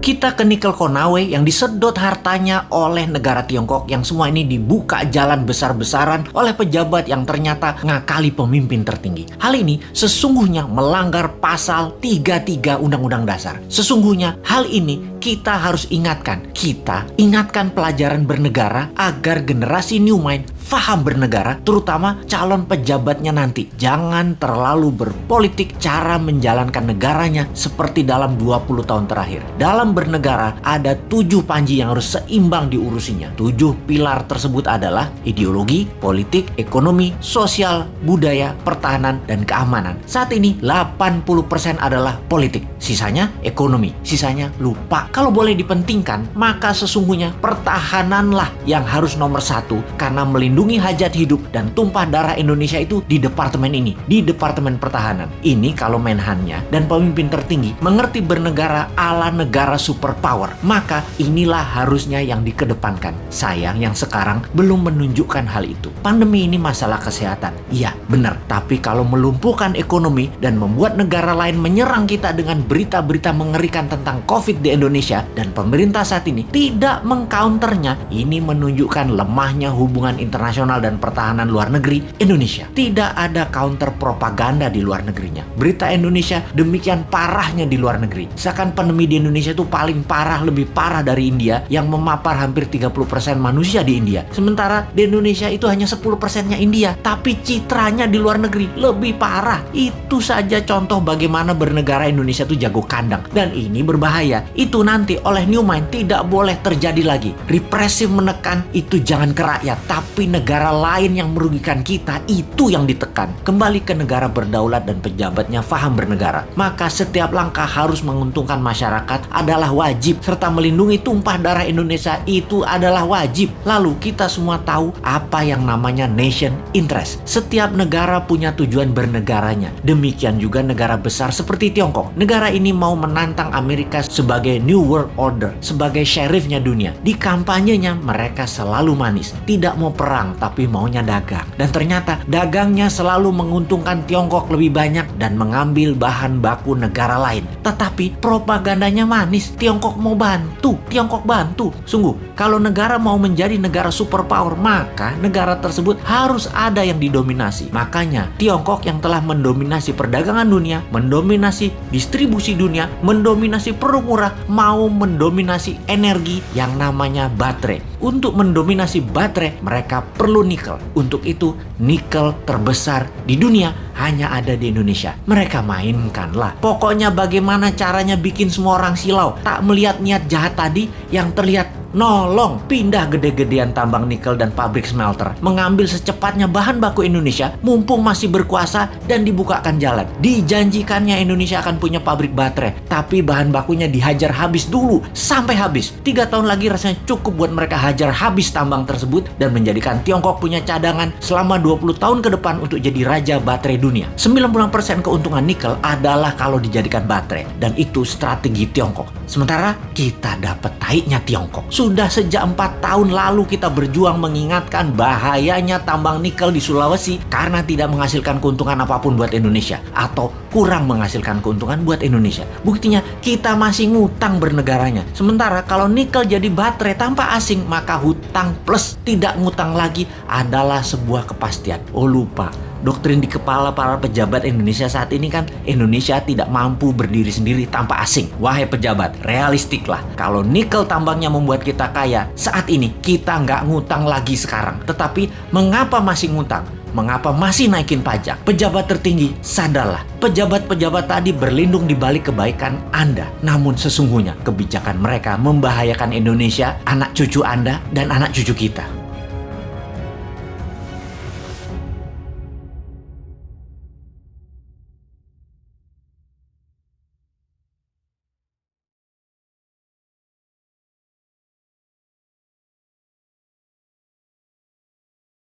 Kita ke nikel Konawe yang disedot hartanya oleh negara Tiongkok, yang semua ini dibuka jalan besar-besaran oleh pejabat yang ternyata ngakali pemimpin tertinggi. Hal ini sesungguhnya melanggar pasal 33 Undang-Undang Dasar. Sesungguhnya hal ini kita harus ingatkan. Kita ingatkan pelajaran bernegara agar generasi New Mind faham bernegara, terutama calon pejabatnya nanti. Jangan terlalu berpolitik cara menjalankan negaranya seperti dalam 20 tahun terakhir. Dalam bernegara ada 7 panji yang harus seimbang diurusinya. 7 pilar tersebut adalah ideologi, politik, ekonomi, sosial, budaya, pertahanan, dan keamanan. Saat ini 80% adalah politik, sisanya ekonomi, sisanya lupa. Kalau boleh dipentingkan, maka sesungguhnya pertahananlah yang harus nomor 1, karena melindungi hajat hidup dan tumpah darah Indonesia itu di departemen ini, di Departemen Pertahanan. Ini kalau Menhannya dan pemimpin tertinggi mengerti bernegara ala negara superpower, maka inilah harusnya yang dikedepankan. Sayang yang sekarang belum menunjukkan hal itu. Pandemi ini masalah kesehatan, iya benar, tapi kalau melumpuhkan ekonomi dan membuat negara lain menyerang kita dengan berita-berita mengerikan tentang COVID di Indonesia, dan pemerintah saat ini tidak mengcounternya, ini menunjukkan lemahnya hubungan internasional dan pertahanan luar negeri Indonesia. Tidak ada counter propaganda di luar negerinya. Berita Indonesia demikian parahnya di luar negeri. Seakan pandemi di Indonesia itu paling parah, lebih parah dari India yang memapar hampir 30% manusia di India. Sementara di Indonesia itu hanya 10%-nya India, tapi citranya di luar negeri lebih parah. Itu saja contoh bagaimana bernegara Indonesia itu jago kandang. Dan ini berbahaya. Itu nanti oleh New Mind tidak boleh terjadi lagi. Represif menekan itu jangan ke rakyat, tapi negara lain yang merugikan kita itu yang ditekan. Kembali ke negara berdaulat dan pejabatnya faham bernegara. Maka setiap langkah harus menguntungkan masyarakat adalah wajib, serta melindungi tumpah darah Indonesia itu adalah wajib. Lalu kita semua tahu apa yang namanya nation interest. Setiap negara punya tujuan bernegaranya. Demikian juga negara besar seperti Tiongkok. Negara ini mau menantang Amerika sebagai New World Order, sebagai sheriffnya dunia. Di kampanyenya mereka selalu manis, tidak mau perang tapi maunya dagang. Dan ternyata dagangnya selalu menguntungkan Tiongkok lebih banyak dan mengambil bahan baku negara lain. Tetapi propagandanya manis, Tiongkok mau bantu, Tiongkok bantu. Sungguh, kalau negara mau menjadi negara superpower, maka negara tersebut harus ada yang didominasi. Makanya Tiongkok yang telah mendominasi perdagangan dunia, mendominasi distribusi dunia, mendominasi produk murah, mau mendominasi energi yang namanya baterai. Untuk mendominasi baterai, mereka perlu nikel. Untuk itu, nikel terbesar di dunia hanya ada di Indonesia. Mereka mainkanlah. Pokoknya bagaimana caranya bikin semua orang silau. Tak melihat niat jahat tadi yang terlihat nolong pindah gede-gedean tambang nikel dan pabrik smelter, mengambil secepatnya bahan baku Indonesia mumpung masih berkuasa dan dibukakan jalan. Dijanjikannya Indonesia akan punya pabrik baterai, tapi bahan bakunya dihajar habis dulu sampai habis. 3 tahun lagi rasanya cukup buat mereka hajar habis tambang tersebut dan menjadikan Tiongkok punya cadangan selama 20 tahun ke depan untuk jadi raja baterai dunia. 90% keuntungan nikel adalah kalau dijadikan baterai, dan itu strategi Tiongkok. Sementara kita dapat taiknya Tiongkok. Sudah sejak 4 tahun lalu kita berjuang mengingatkan bahayanya tambang nikel di Sulawesi karena tidak menghasilkan keuntungan apapun buat Indonesia atau kurang menghasilkan keuntungan buat Indonesia. Buktinya kita masih ngutang bernegaranya. Sementara kalau nikel jadi baterai tanpa asing, maka hutang plus tidak ngutang lagi adalah sebuah kepastian. Oh lupa, doktrin di kepala para pejabat Indonesia saat ini kan Indonesia tidak mampu berdiri sendiri tanpa asing. Wahai pejabat, realistiklah. Kalau nikel tambangnya membuat kita kaya, saat ini kita nggak ngutang lagi sekarang. Tetapi mengapa masih ngutang? Mengapa masih naikin pajak? Pejabat tertinggi, sadarlah. Pejabat-pejabat tadi berlindung di balik kebaikan Anda. Namun sesungguhnya kebijakan mereka membahayakan Indonesia, anak cucu Anda, dan anak cucu kita.